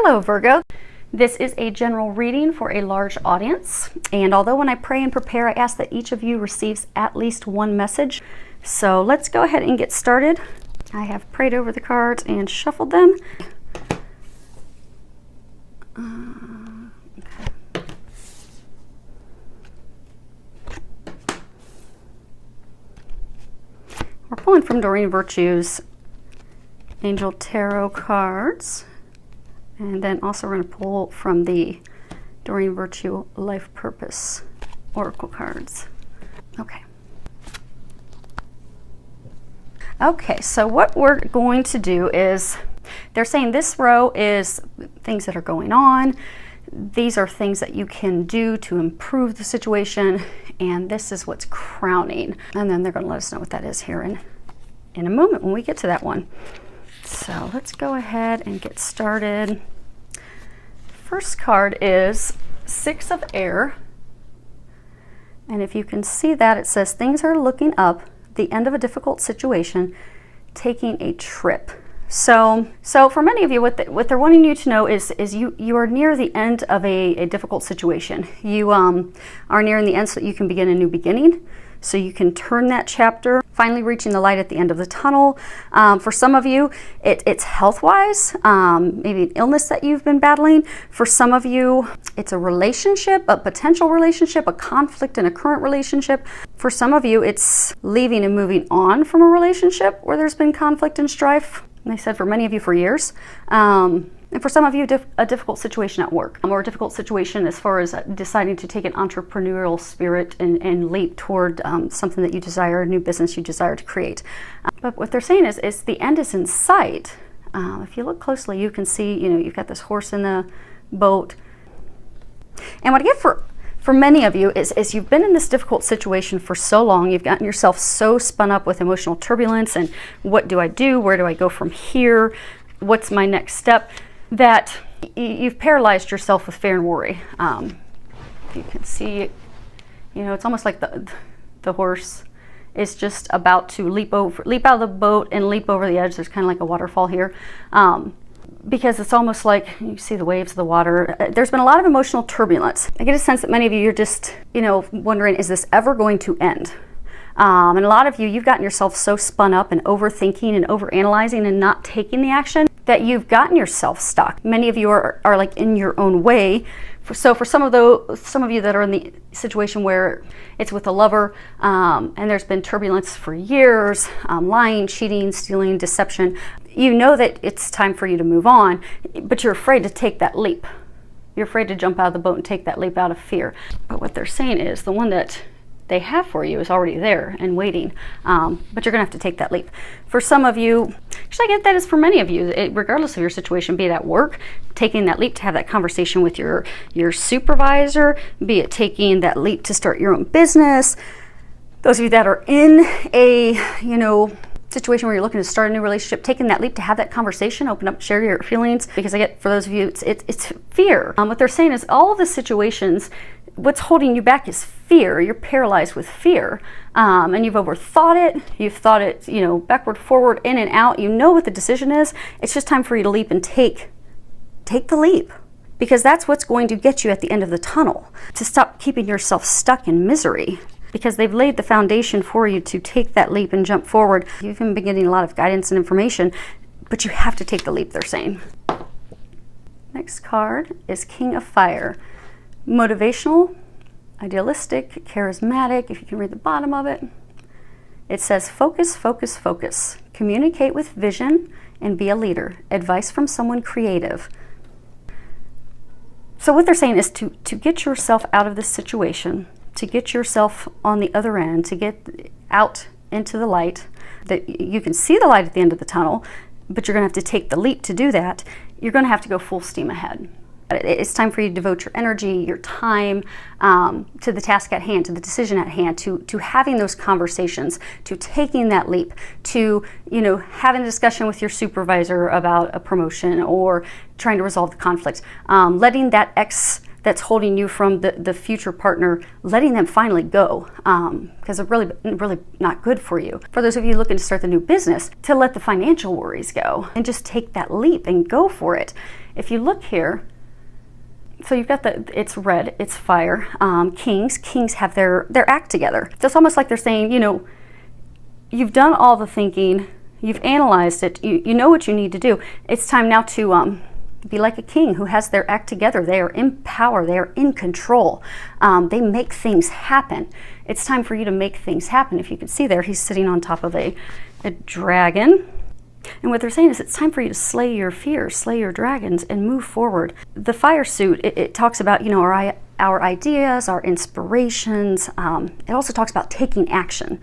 Hello Virgo. This is a general reading for a large audience, and although when I pray and prepare I ask that each of you receives at least one message, so let's go ahead and get started. I have prayed over the cards and shuffled them. Okay. We're pulling from Doreen Virtue's Angel Tarot cards. And then also we're going to pull from the Doreen Virtue Life Purpose Oracle cards. Okay. Okay, so what we're going to do is, they're saying this row is things that are going on. These are things that you can do to improve the situation, and this is what's crowning. And then they're going to let us know what that is here in a moment when we get to that one. So let's go ahead and get started. First card is Six of Air. And if you can see that, it says things are looking up, the end of a difficult situation, taking a trip. So for many of you, what they're wanting you to know is you are near the end of a difficult situation. You are nearing the end so that you can begin a new beginning. So you can turn that chapter, finally reaching the light at the end of the tunnel. For some of you, it's health-wise, maybe an illness that you've been battling. For some of you, it's a relationship, a potential relationship, a conflict in a current relationship. For some of you, it's leaving and moving on from a relationship where there's been conflict and strife. And they said for many of you for years. And for some of you, a difficult situation at work, or a difficult situation as far as deciding to take an entrepreneurial spirit and leap toward something that you desire, a new business you desire to create. But what they're saying is the end is in sight. If you look closely, you can see, you've got this horse in the boat. And what I get for many of you is you've been in this difficult situation for so long, you've gotten yourself so spun up with emotional turbulence and what do I do? Where do I go from here? What's my next step? That you've paralyzed yourself with fear and worry. You can see, it's almost like the horse is just about to leap out of the boat and leap over the edge. There's kind of like a waterfall here. Because it's almost like you see the waves of the water. There's been a lot of emotional turbulence. I get a sense that many of you, you're just, wondering, is this ever going to end? And a lot of you, you've gotten yourself so spun up and overthinking and overanalyzing and not taking the action that you've gotten yourself stuck. Many of you are like in your own way. So for some of you that are in the situation where it's with a lover, and there's been turbulence for years, lying, cheating, stealing, deception, you know that it's time for you to move on, but you're afraid to take that leap. You're afraid to jump out of the boat and take that leap out of fear. But what they're saying is the one that they have for you is already there and waiting, but you're gonna have to take that leap. For some of you, actually I get that is for many of you, regardless of your situation, be it at work, taking that leap to have that conversation with your supervisor, be it taking that leap to start your own business. Those of you that are in a, situation where you're looking to start a new relationship, taking that leap to have that conversation, open up, share your feelings, because I get for those of you, it's fear. What they're saying is all of the situations, what's holding you back is fear. You're paralyzed with fear, and you've overthought it. You've thought it, backward, forward, in and out. You know what the decision is. It's just time for you to leap and take the leap, because that's what's going to get you at the end of the tunnel, to stop keeping yourself stuck in misery, because they've laid the foundation for you to take that leap and jump forward. You've been getting a lot of guidance and information, but you have to take the leap, they're saying. Next card is King of Fire. Motivational, idealistic, charismatic. If you can read the bottom of it, it says focus, focus, focus. Communicate with vision and be a leader. Advice from someone creative. So what they're saying is to get yourself out of this situation, to get yourself on the other end, to get out into the light, that you can see the light at the end of the tunnel, but you're going to have to take the leap to do that. You're going to have to go full steam ahead. It's time for you to devote your energy, your time to the task at hand, to the decision at hand, to having those conversations, to taking that leap, to having a discussion with your supervisor about a promotion or trying to resolve the conflict, letting that ex that's holding you from the future partner, letting them finally go, because they're really not good for you. For those of you looking to start the new business, to let the financial worries go and just take that leap and go for it. if you look here, so you've got it's red, it's fire. Kings have their act together. So it's almost like they're saying, you know, you've done all the thinking, you've analyzed it, you know what you need to do. It's time now to be like a king who has their act together. They are in power, they are in control. They make things happen. It's time for you to make things happen. If you can see there, he's sitting on top of a dragon. And what they're saying is it's time for you to slay your fears, slay your dragons, and move forward. The fire suit, it talks about, you know, our ideas, our inspirations. It also talks about taking action.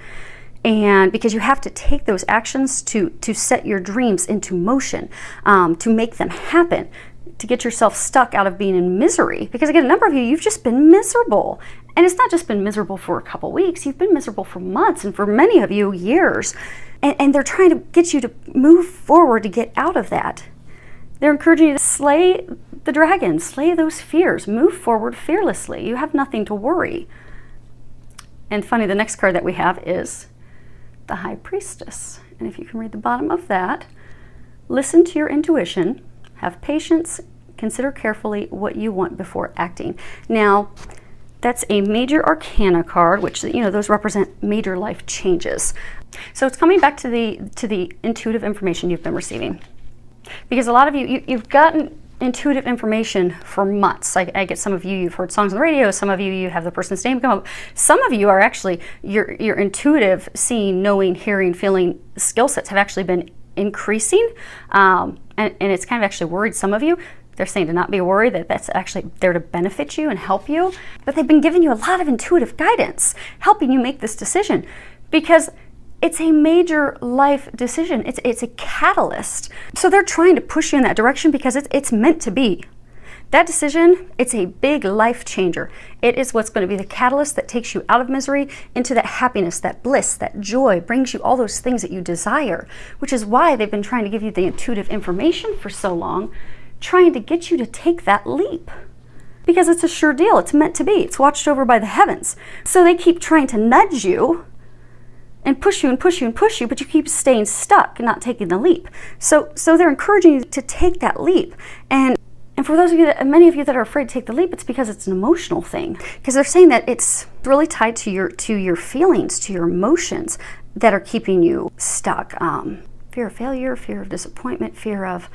And because you have to take those actions to set your dreams into motion, to make them happen, to get yourself stuck out of being in misery. Because again, a number of you, you've just been miserable. And it's not just been miserable for a couple weeks, you've been miserable for months, and for many of you, years. And they're trying to get you to move forward to get out of that. They're encouraging you to slay the dragon, slay those fears, move forward fearlessly. You have nothing to worry. And funny, the next card that we have is the High Priestess. And if you can read the bottom of that, listen to your intuition, have patience, consider carefully what you want before acting. Now, that's a major arcana card, which, you know, those represent major life changes. So it's coming back to the intuitive information you've been receiving. Because a lot of you've gotten intuitive information for months. I get some of you, you've heard songs on the radio, some of you have the person's name come up. Some of you are actually, your intuitive seeing, knowing, hearing, feeling skill sets have actually been increasing. And it's kind of actually worried some of you. They're saying to not be worried, that that's actually there to benefit you and help you. But they've been giving you a lot of intuitive guidance, helping you make this decision. Because it's a major life decision. It's a catalyst. So they're trying to push you in that direction because it's meant to be. That decision, it's a big life changer. It is what's going to be the catalyst that takes you out of misery into that happiness, that bliss, that joy, brings you all those things that you desire, which is why they've been trying to give you the intuitive information for so long, trying to get you to take that leap. Because it's a sure deal. It's meant to be. It's watched over by the heavens. So they keep trying to nudge you and push you and push you and push you, but you keep staying stuck and not taking the leap. So they're encouraging you to take that leap. And for those of you many of you that are afraid to take the leap, it's because it's an emotional thing. Because they're saying that it's really tied to your feelings, to your emotions that are keeping you stuck. Fear of failure, fear of disappointment, fear of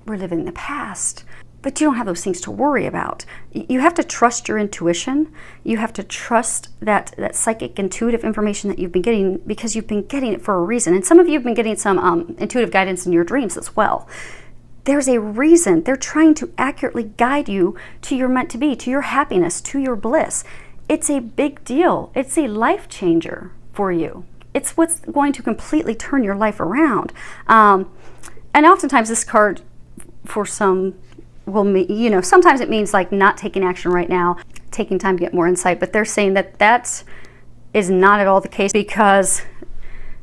reliving the past. But you don't have those things to worry about. You have to trust your intuition. You have to trust that psychic intuitive information that you've been getting, because you've been getting it for a reason. And some of you have been getting some intuitive guidance in your dreams as well. There's a reason. They're trying to accurately guide you to your meant to be, to your happiness, to your bliss. It's a big deal. It's a life changer for you. It's what's going to completely turn your life around. And oftentimes this card, for some, will mean, you know, sometimes it means like not taking action right now, taking time to get more insight, but they're saying that is not at all the case, because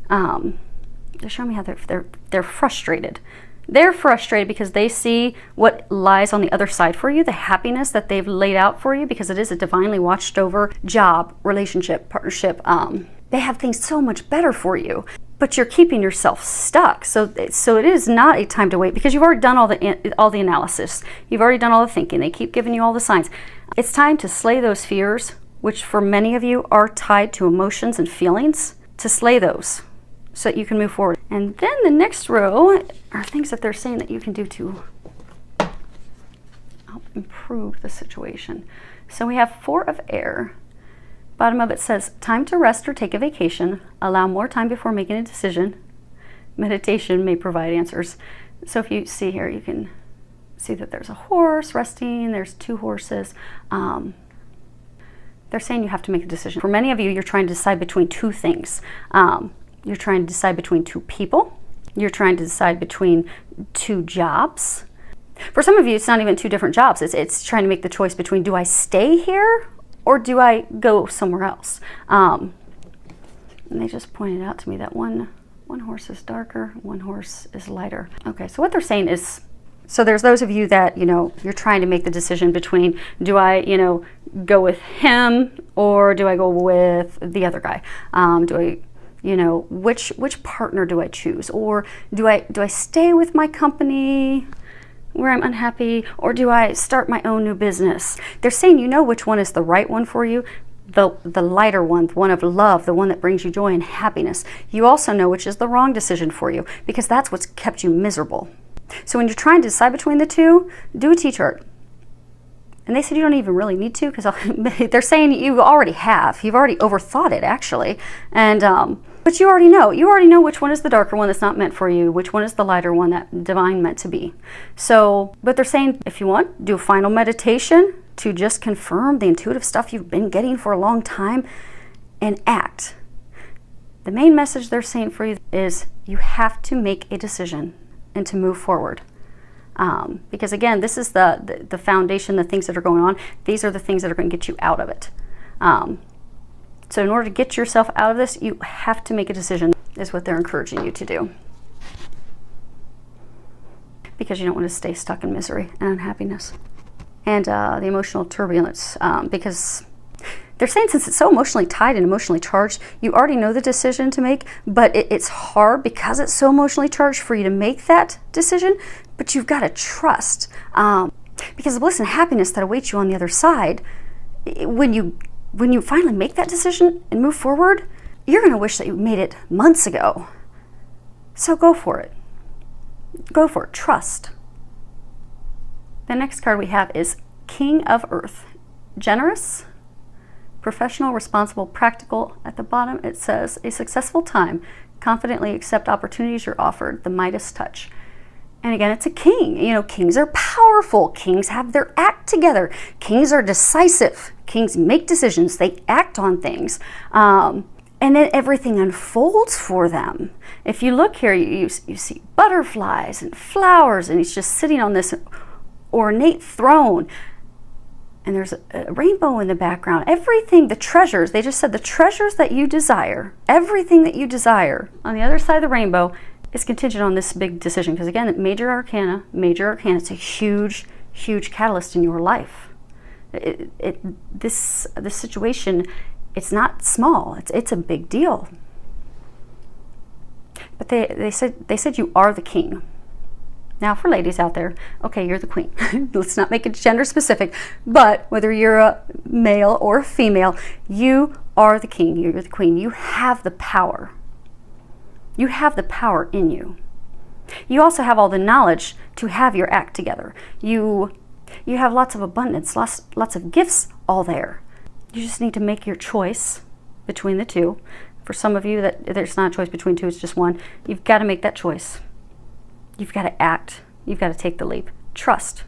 they're showing me how they're frustrated. They're frustrated because they see what lies on the other side for you, the happiness that they've laid out for you, because it is a divinely watched over job, relationship, partnership. They have things so much better for you, but you're keeping yourself stuck. So it is not a time to wait, because you've already done all the analysis. You've already done all the thinking. They keep giving you all the signs. It's time to slay those fears, which for many of you are tied to emotions and feelings, to slay those so that you can move forward. And then the next row are things that they're saying that you can do to help improve the situation. So we have 4 of air. Bottom of it says, time to rest or take a vacation. Allow more time before making a decision. Meditation may provide answers. So if you see here, you can see that there's a horse resting. There's 2 horses. They're saying you have to make a decision. For many of you, you're trying to decide between 2 things. You're trying to decide between 2 people. You're trying to decide between 2 jobs. For some of you, it's not even 2 different jobs. It's trying to make the choice between, do I stay here or do I go somewhere else? And they just pointed out to me that one horse is darker, one horse is lighter. Okay, so what they're saying is, so there's those of you that, you know, you're trying to make the decision between, do I, you know, go with him or do I go with the other guy? Do I, you know, which partner do I choose? Or do I stay with my company where I'm unhappy, or do I start my own new business? They're saying you know which one is the right one for you, the lighter one, the one of love, the one that brings you joy and happiness. You also know which is the wrong decision for you, because that's what's kept you miserable. So when you're trying to decide between the two, do a T-chart. And they said you don't even really need to, because they're saying you already have. You've already overthought it, actually. And but you already know. You already know which one is the darker one that's not meant for you, which one is the lighter one that divine meant to be. So, but they're saying if you want, do a final meditation to just confirm the intuitive stuff you've been getting for a long time, and act. The main message they're saying for you is you have to make a decision and to move forward. Because again, this is the foundation, the things that are going on. These are the things that are going to get you out of it. So in order to get yourself out of this, you have to make a decision, is what they're encouraging you to do. Because you don't want to stay stuck in misery and unhappiness. And the emotional turbulence, because they're saying since it's so emotionally tied and emotionally charged, you already know the decision to make, but it's hard because it's so emotionally charged for you to make that decision, but you've got to trust. Because the bliss and happiness that awaits you on the other side, when you finally make that decision and move forward, you're going to wish that you made it months ago. So go for it. Go for it. Trust. The next card we have is King of Earth. Generous, professional, responsible, practical. At the bottom it says, a successful time. Confidently accept opportunities you're offered. The Midas touch. And again, it's a king. You know, kings are powerful. Kings have their act together. Kings are decisive. Kings make decisions. They act on things. And then everything unfolds for them. If you look here, you see butterflies and flowers, and he's just sitting on this ornate throne. And there's a rainbow in the background. Everything, the treasures, they just said the treasures that you desire, everything that you desire on the other side of the rainbow is contingent on this big decision. Because again, major arcana, it's a huge, huge catalyst in your life. This situation, it's not small. It's a big deal. But they said you are the king. Now, for ladies out there, okay, you're the queen. Let's not make it gender specific. But whether you're a male or a female, you are the king. You're the queen. You have the power. You have the power in you. You also have all the knowledge to have your act together. You have lots of abundance, lots of gifts all there. You just need to make your choice between the two. For some of you, that there's not a choice between two, it's just one. You've got to make that choice. You've got to act. You've got to take the leap. Trust.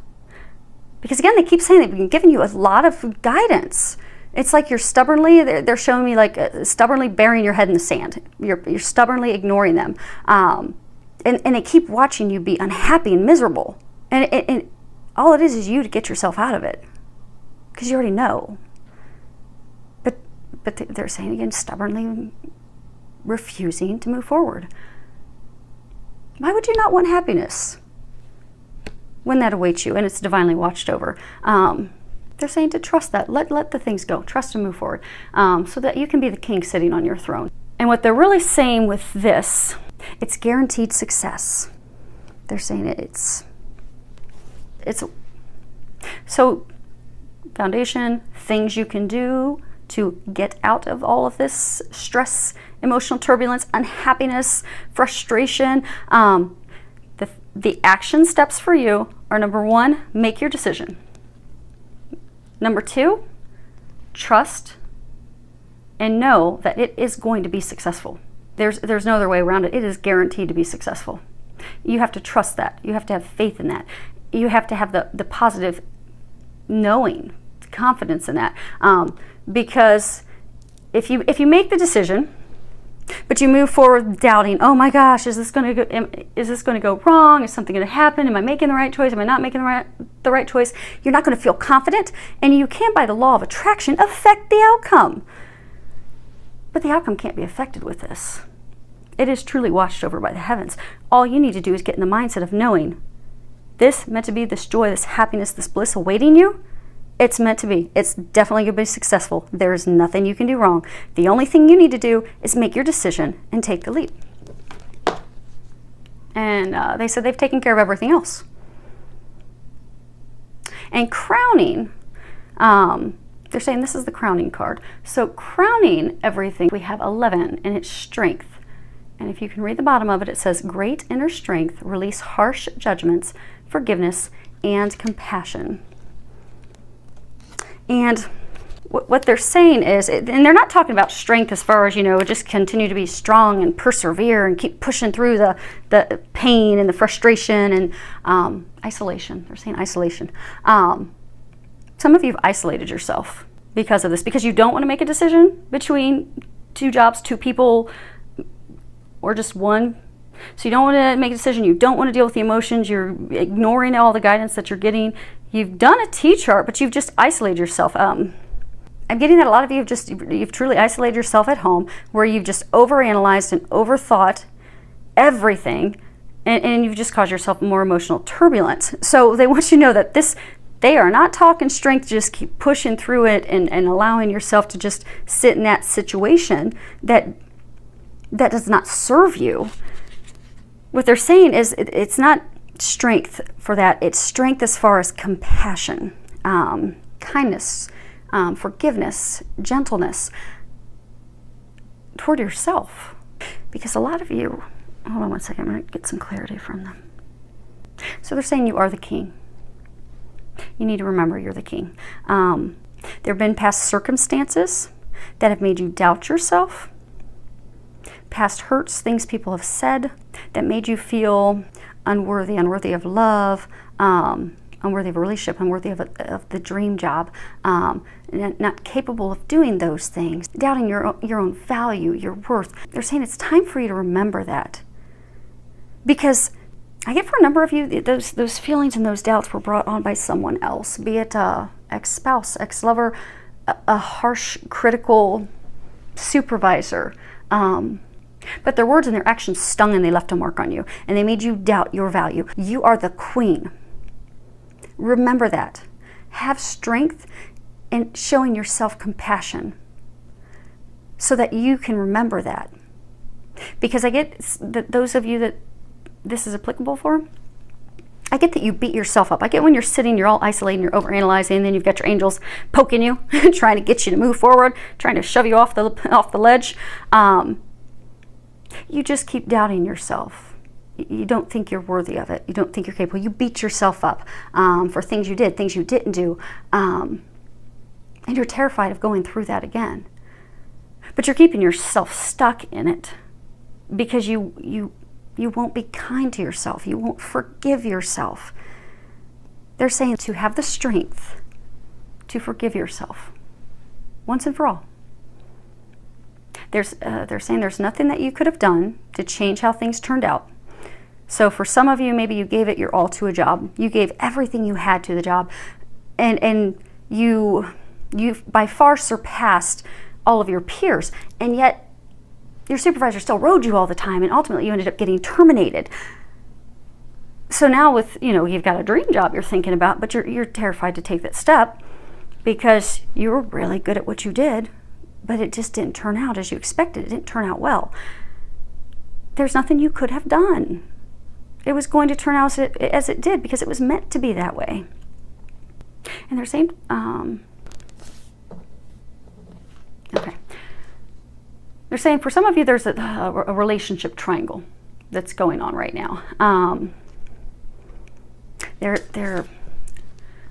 Because again, they keep saying they've been giving you a lot of guidance. It's like you're stubbornly, they're showing me like stubbornly burying your head in the sand. You're stubbornly ignoring them. And they keep watching you be unhappy and miserable. And all it is you to get yourself out of it. Because you already know. But they're saying again, stubbornly refusing to move forward. Why would you not want happiness when that awaits you and it's divinely watched over? They're saying to trust that. Let the things go. Trust and move forward so that you can be the king sitting on your throne. And what they're really saying with this, it's guaranteed success. They're saying it's so foundation, things you can do to get out of all of this stress, emotional turbulence, unhappiness, frustration. The action steps for you are: number one, make your decision. Number two, trust and know that it is going to be successful. There's no other way around it. It is guaranteed to be successful. You have to trust that. You have to have faith in that. You have to have the positive knowing, confidence in that. Because if you make the decision, but you move forward doubting, oh my gosh, is this going to go wrong? Is something going to happen? Am I making the right choice? Am I not making the right choice? You're not going to feel confident, and you can, by the law of attraction, affect the outcome. But the outcome can't be affected with this. It is truly watched over by the heavens. All you need to do is get in the mindset of knowing this meant to be, this joy, this happiness, this bliss awaiting you. It's meant to be. It's definitely going to be successful. There's nothing you can do wrong. The only thing you need to do is make your decision and take the leap. And they said they've taken care of everything else. And crowning, they're saying this is the crowning card. So crowning everything, we have 11, and it's strength. And if you can read the bottom of it, it says, great inner strength, release harsh judgments, forgiveness, and compassion. And what they're saying is, and they're not talking about strength as far as, just continue to be strong and persevere and keep pushing through the pain and the frustration and isolation. They're saying isolation. Some of you have isolated yourself because of this, because you don't want to make a decision between 2 jobs, 2 people, or just one. So you don't want to make a decision. You don't want to deal with the emotions. You're ignoring all the guidance that you're getting. You've done a T-chart, but you've just isolated yourself. I'm getting that a lot of you you've truly isolated yourself at home, where you've just overanalyzed and overthought everything, and you've just caused yourself more emotional turbulence. So they want you to know that they are not talking strength, just keep pushing through it and allowing yourself to just sit in that situation that does not serve you. What they're saying is it's not strength for that. It's strength as far as compassion, kindness, forgiveness, gentleness toward yourself. Because a lot of you, hold on one second, I'm going to get some clarity from them. So they're saying you are the king. You need to remember you're the king. There have been past circumstances that have made you doubt yourself. Past hurts, things people have said that made you feel unworthy of love, unworthy of a relationship, unworthy of the dream job, not capable of doing those things, doubting your own value, your worth. They're saying it's time for you to remember that. Because I get for a number of you, those feelings and those doubts were brought on by someone else, be it ex-spouse, ex-lover, a harsh, critical supervisor. But their words and their actions stung, and they left a mark on you, and they made you doubt your value. You are the queen. Remember that. Have strength in showing yourself compassion so that you can remember that. Because I get that those of you that this is applicable for, I get that you beat yourself up. I get when you're sitting, you're all isolating, you're overanalyzing, and then you've got your angels poking you, trying to get you to move forward, trying to shove you off the ledge. You just keep doubting yourself. You don't think you're worthy of it. You don't think you're capable. You beat yourself up for things you did, things you didn't do. And you're terrified of going through that again. But you're keeping yourself stuck in it because you won't be kind to yourself. You won't forgive yourself. They're saying to have the strength to forgive yourself once and for all. They're saying there's nothing that you could have done to change how things turned out. So for some of you, maybe you gave it your all to a job. You gave everything you had to the job, and you by far surpassed all of your peers, and yet your supervisor still rode you all the time, and ultimately you ended up getting terminated. So now with, you've got a dream job you're thinking about, but you're terrified to take that step because you were really good at what you did, but it just didn't turn out as you expected. It didn't turn out well. There's nothing you could have done. It was going to turn out as it did because it was meant to be that way. And they're saying, okay. They're saying for some of you, there's a relationship triangle that's going on right now. They're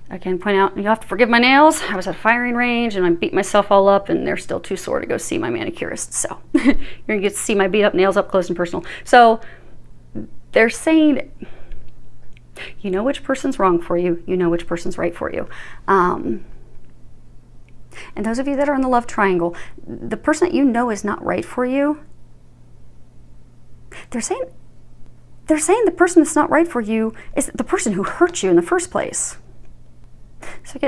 again, point out, you have to forgive my nails. I was at a firing range and I beat myself all up, and they're still too sore to go see my manicurist. So you're gonna get to see my beat up nails up close and personal. So they're saying, you know which person's wrong for you. You know which person's right for you. And those of you that are in the love triangle, the person that you know is not right for you, they're saying the person that's not right for you is the person who hurt you in the first place. So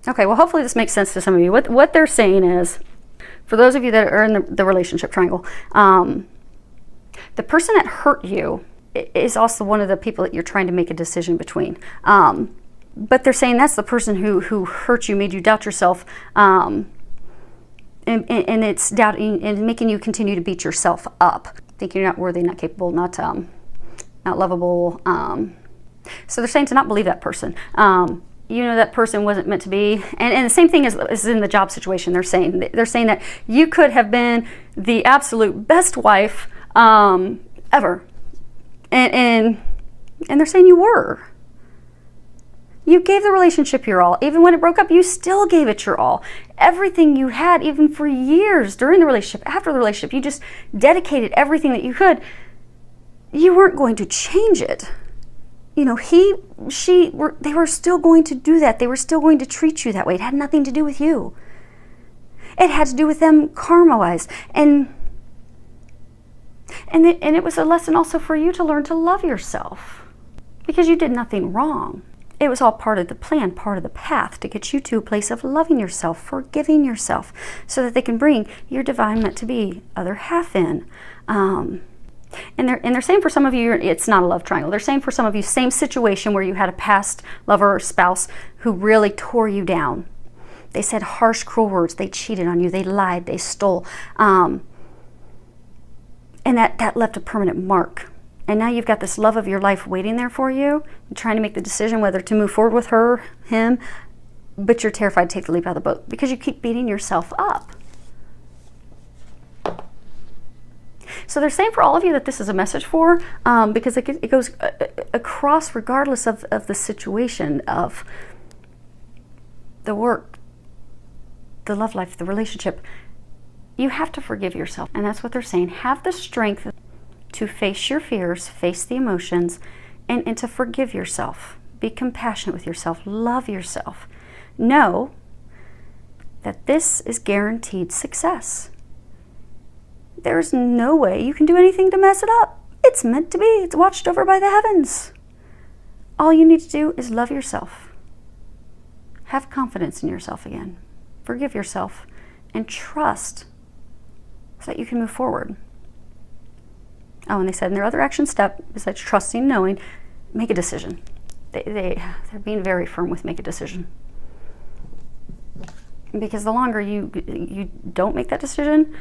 okay, well, hopefully this makes sense to some of you. What they're saying is, for those of you that are in the relationship triangle, the person that hurt you is also one of the people that you're trying to make a decision between. But they're saying that's the person who hurt you, made you doubt yourself, and it's doubting and making you continue to beat yourself up, thinking you're not worthy, not capable, not lovable, So they're saying to not believe that person. You know that person wasn't meant to be. And the same thing is in the job situation. They're saying that you could have been the absolute best wife ever. And they're saying you were. You gave the relationship your all. Even when it broke up, you still gave it your all. Everything you had, even for years during the relationship, after the relationship, you just dedicated everything that you could. You weren't going to change it. You know, they were still going to do that. They were still going to treat you that way. It had nothing to do with you. It had to do with them karma-wise. And it was a lesson also for you to learn to love yourself. Because you did nothing wrong. It was all part of the plan, part of the path to get you to a place of loving yourself, forgiving yourself, so that they can bring your divine meant to be other half in. And they're saying for some of you, it's not a love triangle. They're saying for some of you, same situation where you had a past lover or spouse who really tore you down. They said harsh, cruel words. They cheated on you. They lied. They stole. And that left a permanent mark. And now you've got this love of your life waiting there for you, and trying to make the decision whether to move forward with her, him, but you're terrified to take the leap out of the boat because you keep beating yourself up. So they're saying for all of you that this is a message for, because it goes across regardless of the situation, of the work, the love life, the relationship. You have to forgive yourself. And that's what they're saying. Have the strength to face your fears, face the emotions, and to forgive yourself. Be compassionate with yourself. Love yourself. Know that this is guaranteed success. There's no way you can do anything to mess it up. It's meant to be. It's watched over by the heavens. All you need to do is love yourself. Have confidence in yourself again. Forgive yourself and trust so that you can move forward. Oh, and they said in their other action step, besides trusting, knowing, make a decision. They're being very firm with make a decision. Because the longer you don't make that decision,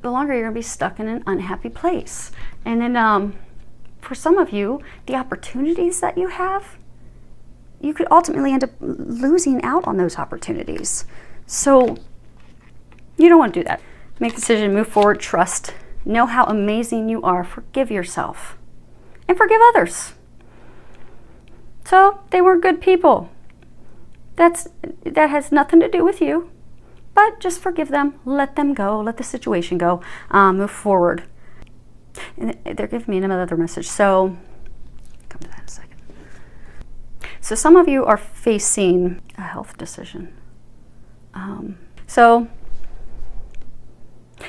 the longer you're going to be stuck in an unhappy place. And then for some of you, the opportunities that you have, you could ultimately end up losing out on those opportunities. So you don't want to do that. Make a decision, move forward, trust. Know how amazing you are. Forgive yourself. And forgive others. So they were good people. That has nothing to do with you. But just forgive them. Let them go. Let the situation go. Move forward. And they're giving me another message. So, come to that in a second. So some of you are facing a health decision. So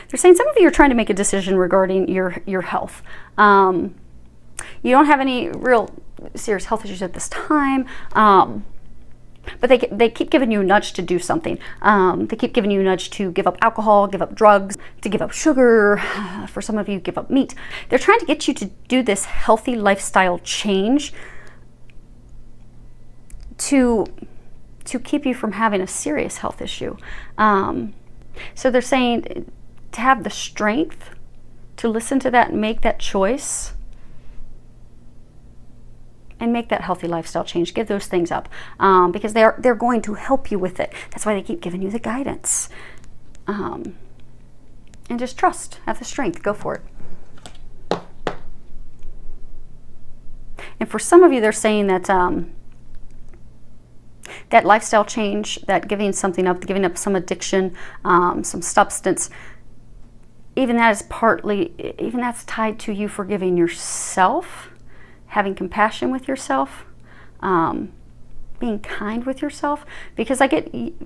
they're saying some of you are trying to make a decision regarding your health. You don't have any real serious health issues at this time, but they keep giving you a nudge to do something. They keep giving you a nudge to give up alcohol, give up drugs, to give up sugar. For some of you, give up meat. They're trying to get you to do this healthy lifestyle change to keep you from having a serious health issue. So they're saying to have the strength to listen to that and make that choice and make that healthy lifestyle change. Give those things up because they're going to help you with it. That's why they keep giving you the guidance. And just trust. Have the strength. Go for it. And for some of you, they're saying that that lifestyle change, that giving something up, giving up some addiction, some substance, even that's tied to you forgiving yourself, having compassion with yourself, being kind with yourself. Because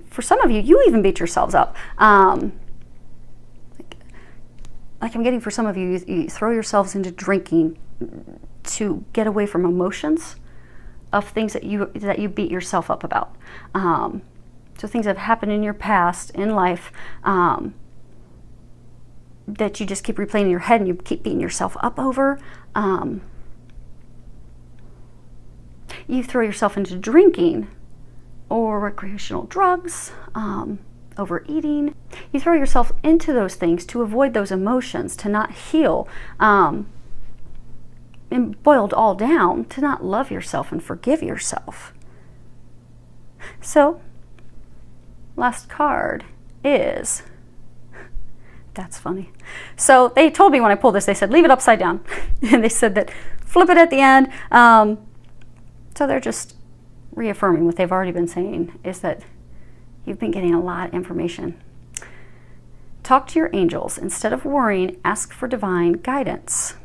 for some of you, you even beat yourselves up. Like I'm getting for some of you, you throw yourselves into drinking to get away from emotions of things that you beat yourself up about. So things that have happened in your past, in life, that you just keep replaying in your head and you keep beating yourself up over. You throw yourself into drinking or recreational drugs, overeating. You throw yourself into those things to avoid those emotions, to not heal. boiled all down to not love yourself and forgive yourself. So, last card is, that's funny. So they told me when I pulled this, they said, leave it upside down. And they said that flip it at the end. So they're just reaffirming what they've already been saying, is that you've been getting a lot of information. Talk to your angels. Instead of worrying, ask for divine guidance.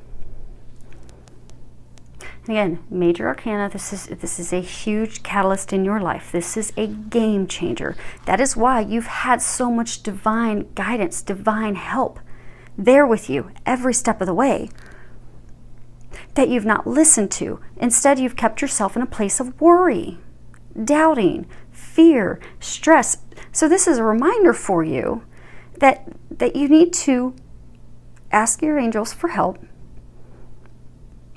And again, major arcana, this is a huge catalyst in your life. This is a game changer. That is why you've had so much divine guidance, divine help there with you every step of the way that you've not listened to. Instead, you've kept yourself in a place of worry, doubting, fear, stress. So this is a reminder for you that you need to ask your angels for help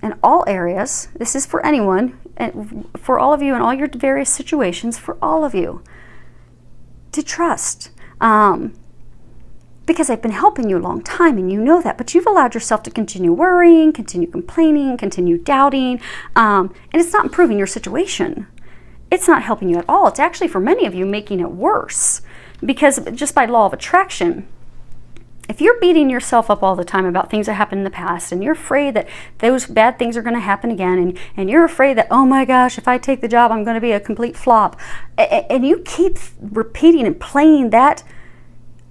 in all areas. This is for anyone, and for all of you in all your various situations, for all of you to trust. Because I've been helping you a long time and you know that, but you've allowed yourself to continue worrying, continue complaining, continue doubting, and it's not improving your situation. It's not helping you at all. It's actually, for many of you, making it worse, because just by law of attraction, if you're beating yourself up all the time about things that happened in the past, and you're afraid that those bad things are going to happen again, and you're afraid that, oh my gosh, if I take the job, I'm going to be a complete flop, and you keep repeating and playing that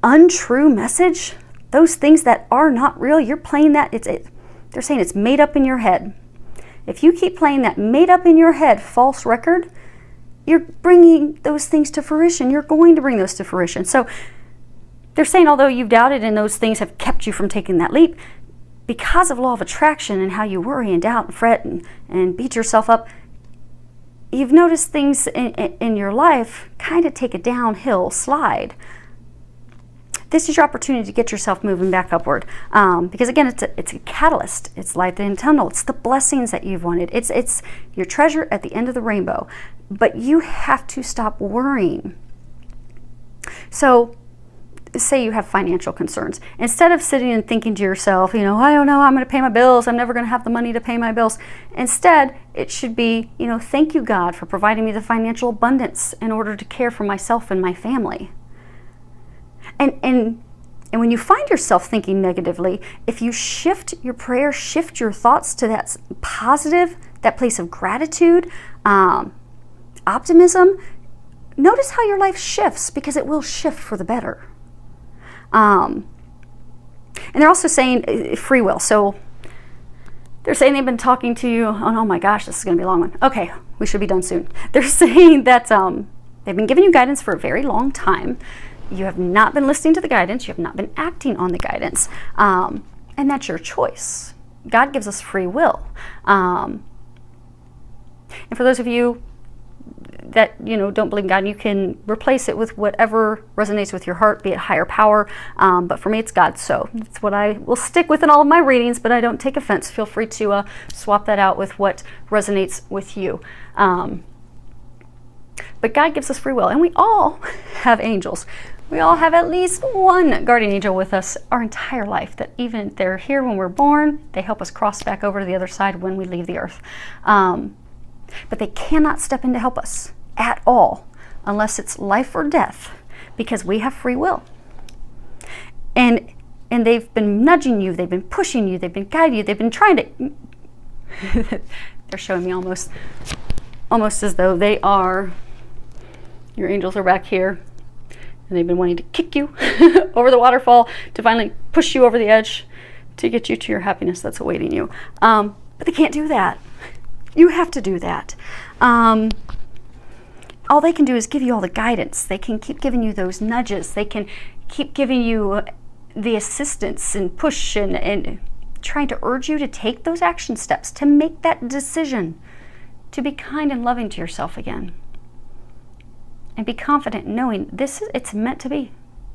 untrue message, those things that are not real, you're playing that, they're saying it's made up in your head. If you keep playing that made up in your head false record, you're bringing those things to fruition. You're going to bring those to fruition. So they're saying, although you've doubted and those things have kept you from taking that leap, because of law of attraction and how you worry and doubt and fret and beat yourself up, you've noticed things in your life kind of take a downhill slide. This is your opportunity to get yourself moving back upward. Because again, it's a catalyst. It's light in the tunnel. It's the blessings that you've wanted. It's your treasure at the end of the rainbow. But you have to stop worrying. So, say you have financial concerns. Instead of sitting and thinking to yourself, I don't know, I'm going to pay my bills. I'm never going to have the money to pay my bills. Instead, it should be, thank you, God, for providing me the financial abundance in order to care for myself and my family. And when you find yourself thinking negatively, if you shift your prayer, shift your thoughts to that positive, that place of gratitude, optimism, notice how your life shifts, because it will shift for the better. And they're also saying free will. So they're saying they've been talking to you. Oh my gosh, this is going to be a long one. Okay, we should be done soon. They're saying that they've been giving you guidance for a very long time. You have not been listening to the guidance. You have not been acting on the guidance. And that's your choice. God gives us free will. And for those of you that don't believe in God, you can replace it with whatever resonates with your heart, be it higher power. But for me, it's God. So that's what I will stick with in all of my readings, but I don't take offense. Feel free to swap that out with what resonates with you. But God gives us free will, and we all have angels. We all have at least one guardian angel with us our entire life, that even if they're here when we're born, they help us cross back over to the other side when we leave the earth. But they cannot step in to help us at all unless it's life or death, because we have free will. And they've been nudging you, they've been pushing you, they've been guiding you, they've been trying to they're showing me almost as though they are, your angels are back here, and they've been wanting to kick you over the waterfall to finally push you over the edge to get you to your happiness that's awaiting you. But they can't do that. You have to do that. All they can do is give you all the guidance. They can keep giving you those nudges. They can keep giving you the assistance and push and trying to urge you to take those action steps, to make that decision, to be kind and loving to yourself again. And be confident knowing it's meant to be.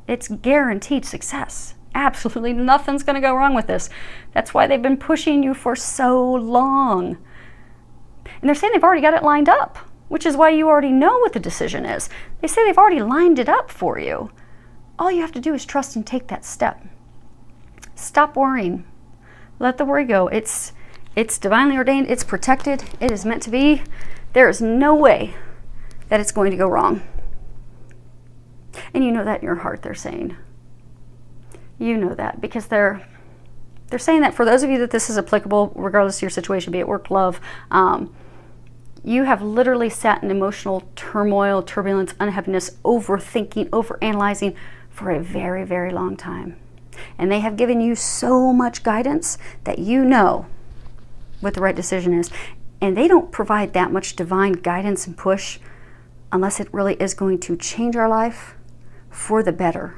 It's guaranteed success. Absolutely nothing's going to go wrong with this. That's why they've been pushing you for so long. And they're saying they've already got it lined up, which is why you already know what the decision is. They say they've already lined it up for you. All you have to do is trust and take that step. Stop worrying. Let the worry go. It's It's divinely ordained. It's protected. It is meant to be. There is no way that it's going to go wrong. And you know that in your heart, they're saying. You know that because they're saying that for those of you that this is applicable, regardless of your situation, be it work, love, you have literally sat in emotional turmoil, turbulence, unhappiness, overthinking, overanalyzing for a very, very long time. And they have given you so much guidance that you know what the right decision is. And they don't provide that much divine guidance and push unless it really is going to change our life for the better.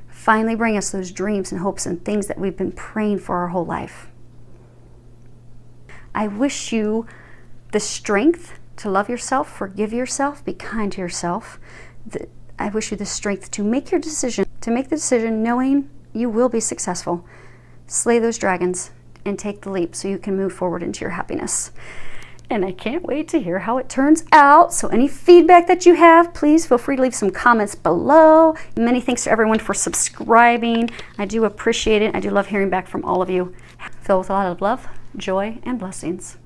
Finally bring us those dreams and hopes and things that we've been praying for our whole life. I wish you the strength to love yourself, forgive yourself, be kind to yourself. I wish you the strength to make your decision, to make the decision knowing you will be successful. Slay those dragons and take the leap so you can move forward into your happiness. And I can't wait to hear how it turns out. So any feedback that you have, please feel free to leave some comments below. Many thanks to everyone for subscribing. I do appreciate it. I do love hearing back from all of you. Filled with a lot of love, joy, and blessings.